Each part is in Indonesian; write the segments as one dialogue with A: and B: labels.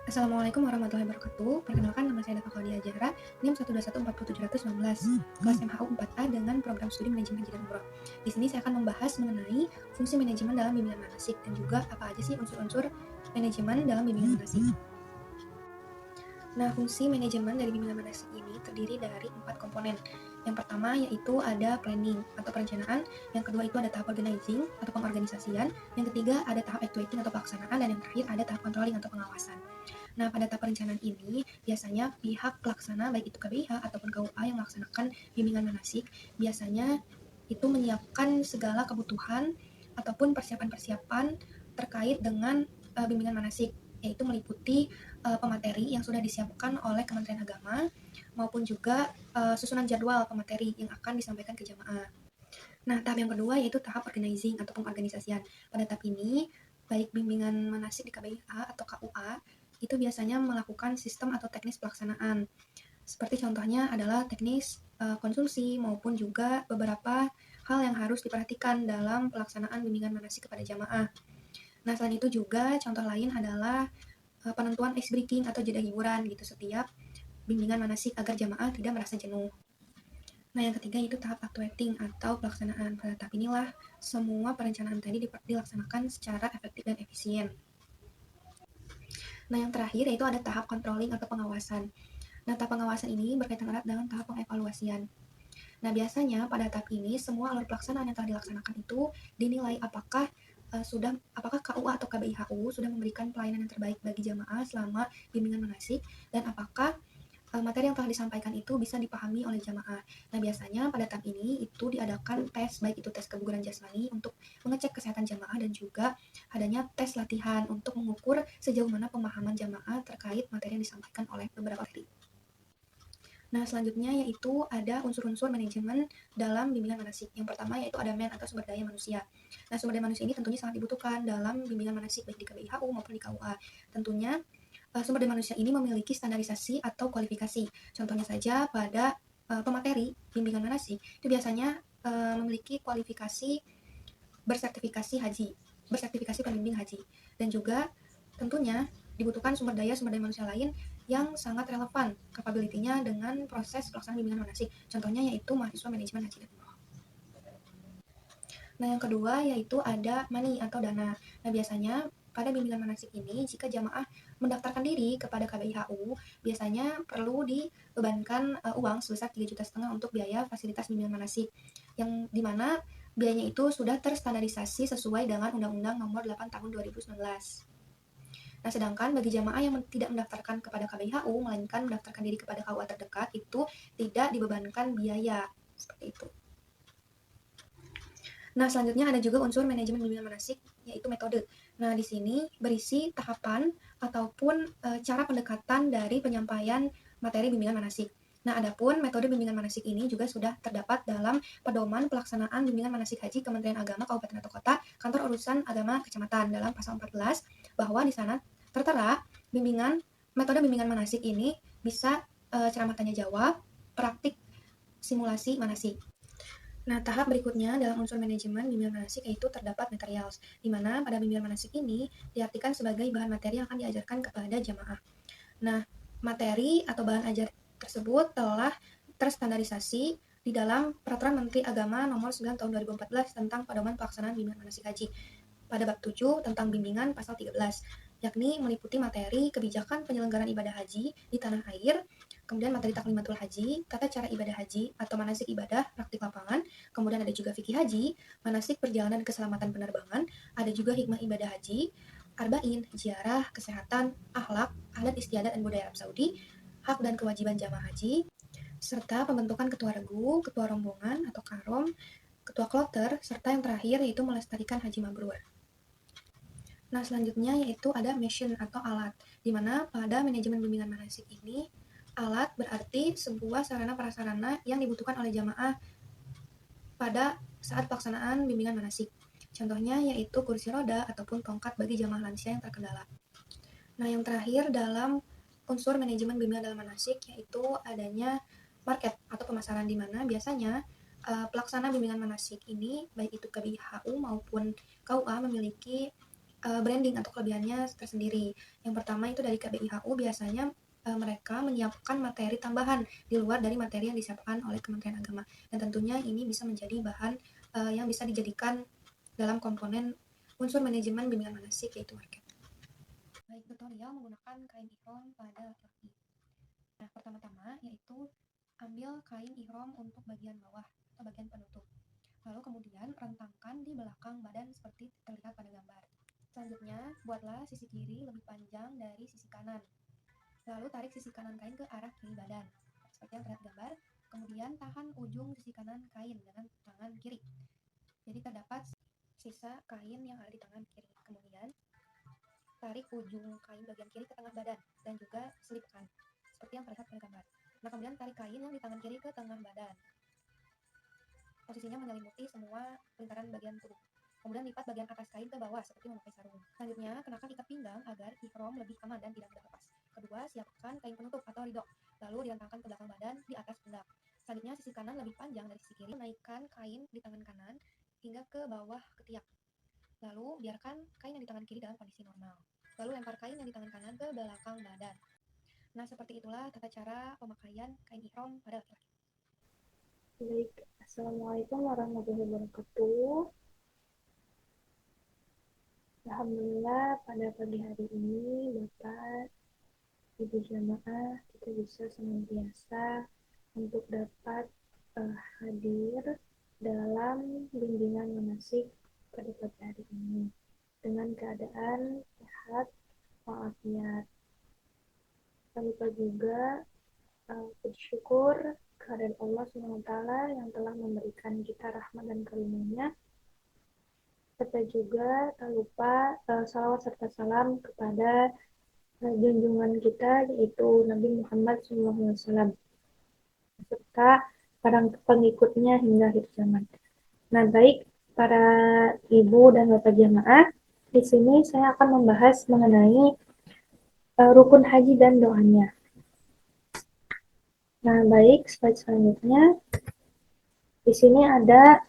A: Assalamualaikum warahmatullahi wabarakatuh. Perkenalkan, nama saya Dafa Claudia Jahra, NIM 1214719, kelas MHU 4A dengan program studi manajemen haji dan umroh. Di sini saya akan membahas mengenai fungsi manajemen dalam bimbingan manasik dan juga apa aja sih unsur-unsur manajemen dalam bimbingan manasik. Nah, fungsi manajemen dari bimbingan manasik ini terdiri dari 4 komponen. Yang pertama yaitu ada planning atau perencanaan, yang kedua itu ada tahap organizing atau pengorganisasian, yang ketiga ada tahap actuating atau pelaksanaan, dan yang terakhir ada tahap controlling atau pengawasan. Nah, pada tahap perencanaan ini, biasanya pihak pelaksana, baik itu KBIH ataupun KUA yang melaksanakan bimbingan manasik, biasanya itu menyiapkan segala kebutuhan ataupun persiapan-persiapan terkait dengan bimbingan manasik, yaitu meliputi pemateri yang sudah disiapkan oleh Kementerian Agama, maupun juga susunan jadwal pemateri yang akan disampaikan ke jamaah. Nah, tahap yang kedua yaitu tahap organizing atau pengorganisasian. Pada tahap ini, baik bimbingan manasik di KBIA atau KUA, itu biasanya melakukan sistem atau teknis pelaksanaan. Seperti contohnya adalah teknis konsumsi maupun juga beberapa hal yang harus diperhatikan dalam pelaksanaan bimbingan manasik kepada jamaah. Nah, selain itu juga contoh lain adalah penentuan ice breaking atau jeda hiburan gitu setiap bimbingan manasik agar jamaah tidak merasa jenuh. Nah, yang ketiga itu tahap actuating atau pelaksanaan. Pada tahap inilah semua perencanaan tadi dilaksanakan secara efektif dan efisien. Nah, yang terakhir yaitu ada tahap controlling atau pengawasan. Nah, tahap pengawasan ini berkaitan erat dengan tahap pengevaluasian. Nah, biasanya pada tahap ini semua alur pelaksanaan yang telah dilaksanakan itu dinilai apakah KUA atau KBIHU sudah memberikan pelayanan yang terbaik bagi jamaah selama bimbingan manasik, dan apakah materi yang telah disampaikan itu bisa dipahami oleh jamaah. Nah, biasanya pada tahap ini itu diadakan tes, baik itu tes keguguran jasmani untuk mengecek kesehatan jamaah dan juga adanya tes latihan untuk mengukur sejauh mana pemahaman jamaah terkait materi yang disampaikan oleh beberapa materi. Nah, selanjutnya yaitu ada unsur-unsur manajemen dalam bimbingan manasik. Yang pertama yaitu ada man atau sumber daya manusia. Nah, sumber daya manusia ini tentunya sangat dibutuhkan dalam bimbingan manasik baik di KBIHU maupun di KUA. Tentunya sumber daya manusia ini memiliki standarisasi atau kualifikasi. Contohnya saja pada pemateri bimbingan manasik itu biasanya memiliki kualifikasi bersertifikasi haji, bersertifikasi pembimbing haji, dan juga tentunya dibutuhkan sumber daya manusia lain yang sangat relevan capability-nya dengan proses pelaksanaan bimbingan manasik. Contohnya yaitu mahasiswa manajemen haji dan umroh. Nah, yang kedua yaitu ada money atau dana. Nah, biasanya pada bimbingan manasik ini, jika jamaah mendaftarkan diri kepada KBIHU, biasanya perlu dibebankan uang sebesar 3,5 juta untuk biaya fasilitas bimbingan manasik, yang dimana biayanya itu sudah terstandarisasi sesuai dengan Undang-Undang Nomor 8 Tahun 2019. Nah, sedangkan bagi jamaah yang tidak mendaftarkan kepada KBIHU, melainkan mendaftarkan diri kepada KUA terdekat, itu tidak dibebankan biaya. Seperti itu. Nah, selanjutnya ada juga unsur manajemen bimbingan manasik, yaitu metode. Nah, di sini berisi tahapan ataupun cara pendekatan dari penyampaian materi bimbingan manasik. Nah, adapun metode bimbingan manasik ini juga sudah terdapat dalam Pedoman Pelaksanaan Bimbingan Manasik Haji Kementerian Agama Kabupaten atau Kota, Kantor Urusan Agama Kecamatan, dalam pasal 14, bahwa di sana tertera metode bimbingan manasik ini bisa ceramah tanya jawab, praktik simulasi manasik. Nah, tahap berikutnya dalam unsur manajemen bimbingan manasik yaitu terdapat materials, di mana pada bimbingan manasik ini diartikan sebagai bahan materi yang akan diajarkan kepada jamaah. Nah, materi atau bahan ajar tersebut telah terstandarisasi di dalam Peraturan Menteri Agama Nomor 9 Tahun 2014 tentang Pedoman Pelaksanaan Bimbingan Manasik Haji pada bab 7 tentang bimbingan pasal 13, yakni meliputi materi kebijakan penyelenggaraan ibadah haji di tanah air, kemudian materi taklimatul haji, tata cara ibadah haji atau manasik ibadah praktik lapangan, kemudian ada juga fikih haji, manasik perjalanan keselamatan penerbangan, ada juga hikmah ibadah haji, arba'in, ziarah, kesehatan, akhlak, adat istiadat dan budaya Arab Saudi, hak dan kewajiban jamaah haji, serta pembentukan ketua regu, ketua rombongan atau karom, ketua kloter, serta yang terakhir yaitu melestarikan haji mabrur. Nah, selanjutnya yaitu ada mission atau alat, di mana pada manajemen bimbingan manasik ini, alat berarti sebuah sarana prasarana yang dibutuhkan oleh jamaah pada saat pelaksanaan bimbingan manasik. Contohnya yaitu kursi roda ataupun tongkat bagi jamaah lansia yang terkendala. Nah, yang terakhir dalam unsur manajemen bimbingan dalam manasik yaitu adanya market atau pemasaran, di mana biasanya pelaksana bimbingan manasik ini baik itu KBIHU maupun KUA memiliki branding atau kelebihannya tersendiri. Yang pertama itu dari KBIHU biasanya mereka menyiapkan materi tambahan di luar dari materi yang disiapkan oleh Kementerian Agama, dan tentunya ini bisa menjadi bahan yang bisa dijadikan dalam komponen unsur manajemen bimbingan manasik, yaitu market. Baik, tutorial menggunakan kain ihram pada laki-laki. Nah, pertama-tama yaitu ambil kain ihram untuk bagian bawah atau bagian penutup. Lalu kemudian rentangkan di belakang badan seperti terlihat pada gambar. Selanjutnya, buatlah sisi kiri lebih panjang dari sisi kanan. Lalu tarik sisi kanan kain ke arah kiri badan, seperti yang terlihat gambar. Kemudian tahan ujung sisi kanan kain dengan tangan kiri. Jadi terdapat sisa kain yang ada di tangan kiri. Kemudian tarik ujung kain bagian kiri ke tengah badan dan juga selipkan, seperti yang terlihat pada gambar. Nah, kemudian tarik kain yang di tangan kiri ke tengah badan. Posisinya menyelimuti semua lingkaran bagian tubuh. Kemudian lipat bagian atas kain ke bawah seperti memakai sarung. Selanjutnya, kenakan ikat pinggang agar ihram lebih aman dan tidak mudah lepas. Kedua, siapkan kain penutup atau ridho, lalu direntangkan ke belakang badan di atas pundak. Selanjutnya, sisi kanan lebih panjang dari sisi kiri. Naikkan kain di tangan kanan hingga ke bawah ketiak. Lalu, biarkan kain yang di tangan kiri dalam kondisi normal. Lalu, lempar kain yang di tangan kanan ke belakang badan. Nah, seperti itulah tata cara pemakaian kain ihram pada laki-laki.
B: Baik, Assalamualaikum warahmatullahi wabarakatuh. Alhamdulillah pada pagi hari ini Bapak, Ibu jamaah, kita bisa senantiasa untuk dapat hadir dalam bimbingan manasik pada pagi hari ini dengan keadaan sehat walafiat. Kita lupa juga bersyukur kehadirat Allah SWT yang telah memberikan kita rahmat dan karunia, serta juga tak lupa salawat serta salam kepada junjungan kita yaitu Nabi Muhammad SAW serta para pengikutnya hingga akhir zaman. Nah, baik para ibu dan bapak jamaah, di sini saya akan membahas mengenai rukun haji dan doanya. Nah, baik, slide selanjutnya. Di sini ada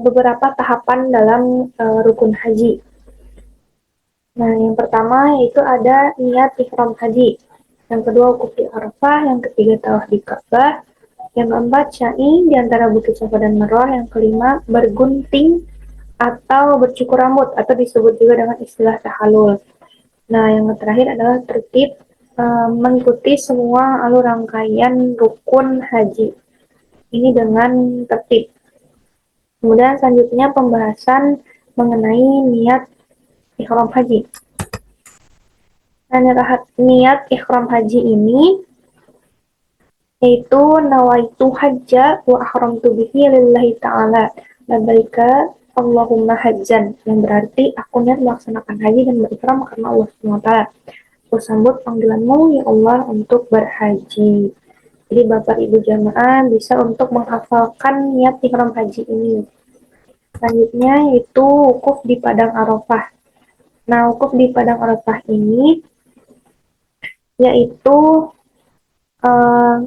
B: beberapa tahapan dalam rukun haji. Nah, yang pertama yaitu ada niat ihram haji. Yang kedua wukuf di Arafah, yang ketiga tawaf di Ka'bah, yang keempat syai di antara Bukit Safa dan Marwah, yang kelima bergunting atau bercukur rambut atau disebut juga dengan istilah tahallul. Nah, yang terakhir adalah tertib mengikuti semua alur rangkaian rukun haji ini dengan tertib. Kemudian selanjutnya pembahasan mengenai niat ihram haji. Nah, niat ihram haji ini yaitu nawaitu hajja wa ahramtu bihi lillahi ta'ala labbaika Allahumma hajjan, yang berarti aku niat melaksanakan haji dan berihram karena Allah SWT. Aku sambut panggilanmu ya Allah untuk berhaji. Jadi Bapak Ibu jamaah bisa untuk menghafalkan niat ihram haji ini. Selanjutnya yaitu wukuf di Padang Arafah. Nah, wukuf di Padang Arafah ini yaitu eh,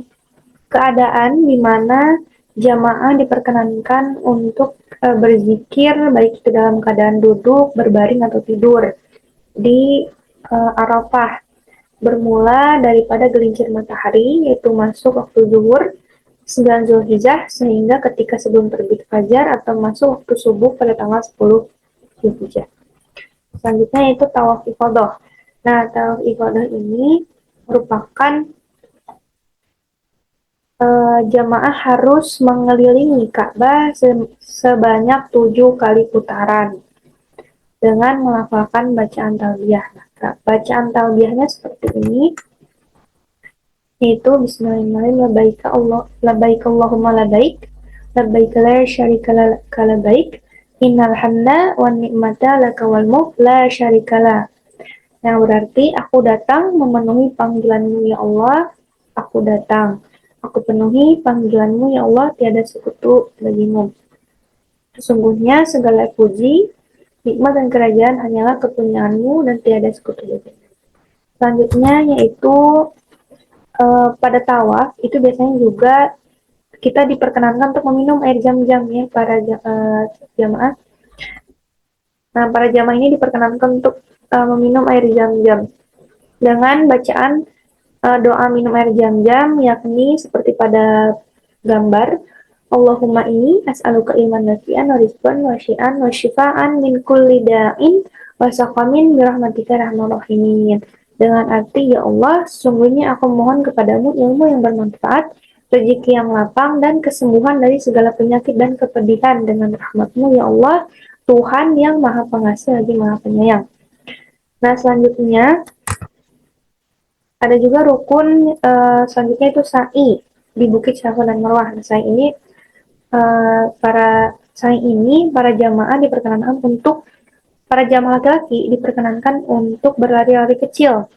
B: keadaan di mana jamaah diperkenankan untuk berzikir baik itu dalam keadaan duduk, berbaring atau tidur di Arafah, bermula daripada gelincir matahari yaitu masuk waktu zuhur 9 Zulhijjah sehingga ketika sebelum terbit fajar atau masuk waktu subuh pada tanggal 10 Zulhijjah. Selanjutnya yaitu tawaf ifadah. Nah, tawaf ifadah ini merupakan jamaah harus mengelilingi Ka'bah sebanyak 7 kali putaran dengan melafalkan bacaan talbiyah. Nah, bacaan talbiyahnya seperti ini, yaitu Bismillahirrahmanirrahim, labbaik Allahumma labbaik, labbaik la syarika laka labbaik, innal hamda wan ni'mata laka wal mulk la syarika la. Yang berarti aku datang memenuhi panggilanmu ya Allah, aku datang. Aku penuhi panggilanmu ya Allah, tiada sekutu bagimu. Sesungguhnya segala puji, nikmat dan kerajaan hanyalah kepunyaanmu dan tiada sekutu bagimu. Selanjutnya yaitu pada tawaf itu biasanya juga kita diperkenankan untuk meminum air zam-zam ya para jamaah. Nah, para jamaah ini diperkenankan untuk meminum air zam-zam dengan bacaan doa minum air zam-zam, yakni seperti pada gambar, Allahumma ini as'aluka ilman nafi'an wa rizqan wa syi'an wa syifa'an min kulli da'in wa saqamin birahmatika rahman rahimin. Dengan arti, ya Allah, sesungguhnya aku mohon kepadamu ilmu yang bermanfaat, rezeki yang lapang, dan kesembuhan dari segala penyakit dan kepedihan dengan rahmatmu, ya Allah, Tuhan yang maha pengasih lagi maha penyayang. Nah, selanjutnya ada juga rukun selanjutnya itu sa'i di Bukit Safa dan Marwah. Nah, sa'i ini para jamaah diperkenankan untuk para jamaah laki-laki diperkenankan untuk berlari-lari kecil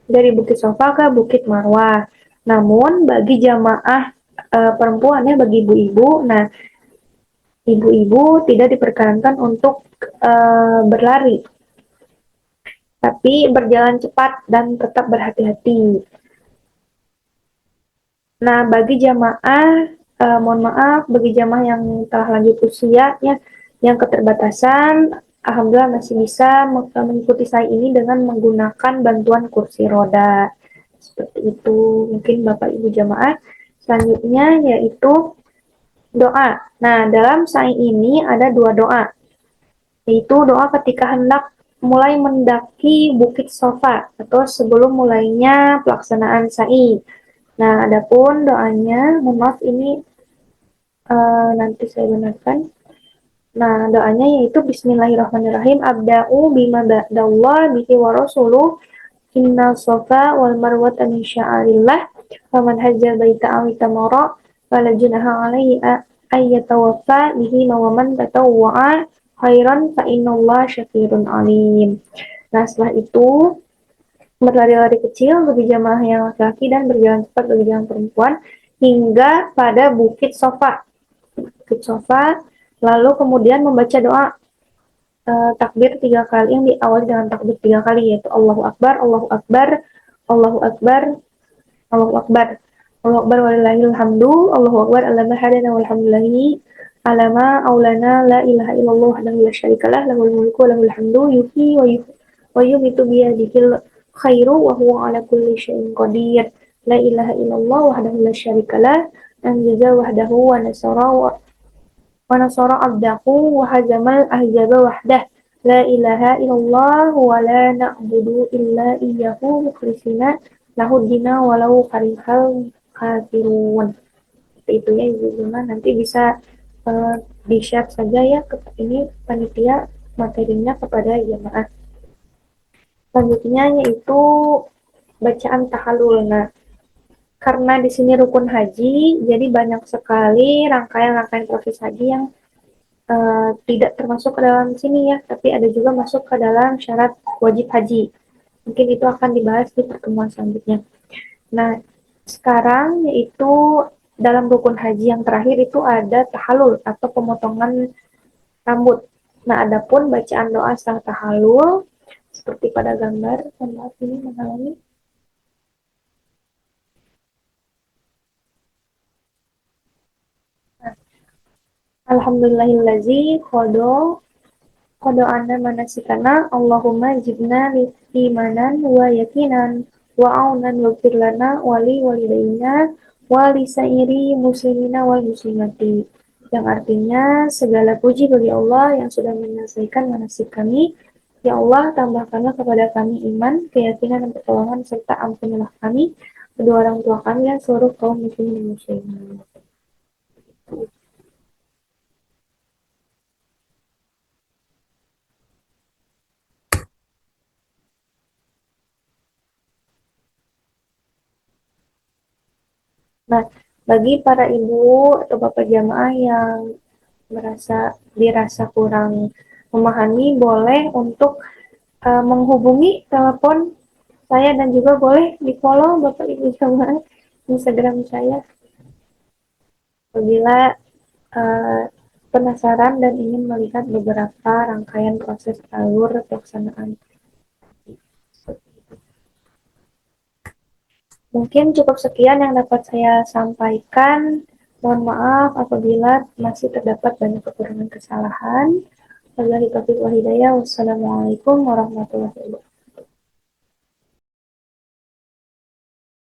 B: dari Bukit Safa ke Bukit Marwah. Namun bagi jamaah perempuannya, bagi ibu-ibu, nah ibu-ibu tidak diperkenankan untuk berlari, tapi berjalan cepat dan tetap berhati-hati. Nah, bagi jamaah, mohon maaf, bagi jamaah yang telah lanjut usia, ya, yang keterbatasan, alhamdulillah masih bisa mengikuti saya ini dengan menggunakan bantuan kursi roda. Seperti itu, mungkin Bapak Ibu jamaah. Selanjutnya yaitu doa. Nah, dalam sa'i ini ada dua doa, yaitu doa ketika hendak mulai mendaki Bukit Sofa atau sebelum mulainya pelaksanaan sa'i. Nah, adapun doanya, mohon maaf ini nanti saya benarkan. Nah, doanya yaitu Bismillahirrahmanirrahim. Abda'u bima ba'dallah bihi wa rasuluh. Inna sofa wal marwata min sya'arillah. Faman hajjal baita awi tamara. Fala junaha alaihi ayyatawaffa bihi mawaman tatawwa'a khairan fa innallah syakirun alim. Nah, setelah itu berlari-lari kecil bagi jamaah yang laki-laki dan berjalan cepat bagi jamaah perempuan hingga pada Bukit Sofa. Bukit Sofa, lalu kemudian membaca doa takbir 3 kali yang diawali dengan takbir 3 kali, yaitu Allahu Akbar, Allahu Akbar, Allahu Akbar, Allahu Akbar, Allahu Akbar walillahil hamdu, Allahu Akbar alama hadana walhamdulillahi alama aulana la ilaha illallah wahdahu la syarikalah lahul mulku wa lahul hamdu yuhyi wa yumiitu biyadihil khairu wa huwa ala kulli syai'in qadir. La ilaha illallah wahdahu la syarikalah anjaza wahdahu wa nasara abdahu wa hazamal ahzaba wahdah. La ilaha illallah wa la na'budu illa iyyahu mukhlisina lahu dina walau karihal kafirun. Itu ya Ibu Zulma, nanti bisa di-share saja ya ke ini panitia materinya kepada jemaah. Selanjutnya yaitu bacaan tahallul. Nah, karena di sini rukun haji, jadi banyak sekali rangkaian-rangkaian proses haji yang tidak termasuk ke dalam sini ya, tapi ada juga masuk ke dalam syarat wajib haji. Mungkin itu akan dibahas di pertemuan selanjutnya. Nah, sekarang yaitu dalam rukun haji yang terakhir itu ada tahallul atau pemotongan rambut. Nah, adapun bacaan doa setelah tahallul seperti pada gambar, maaf ini mengalami. Alhamdulillahillazi qada manasikana Allahumma jibna imanan wa yakinan wa aunan waghfir lana wali walidayna wa lisairi muslimina wal muslimati. Yang artinya segala puji bagi Allah yang sudah menyelesaikan manasik kami. Ya Allah, tambahkanlah kepada kami iman, keyakinan dan pertolongan serta ampunilah kami, kedua orang tua kami dan seluruh kaum muslimin dan muslimat. Nah, bagi para ibu atau bapak jamaah yang dirasa kurang memahami, boleh untuk menghubungi telepon saya dan juga boleh di follow bapak ibu jamaah Instagram saya apabila uh, penasaran dan ingin melihat beberapa rangkaian proses alur pelaksanaan. Mungkin cukup sekian yang dapat saya sampaikan. Mohon maaf apabila masih terdapat banyak kekurangan kesalahan. Wabillahi taufiq wal hidayah. Wassalamualaikum warahmatullahi wabarakatuh.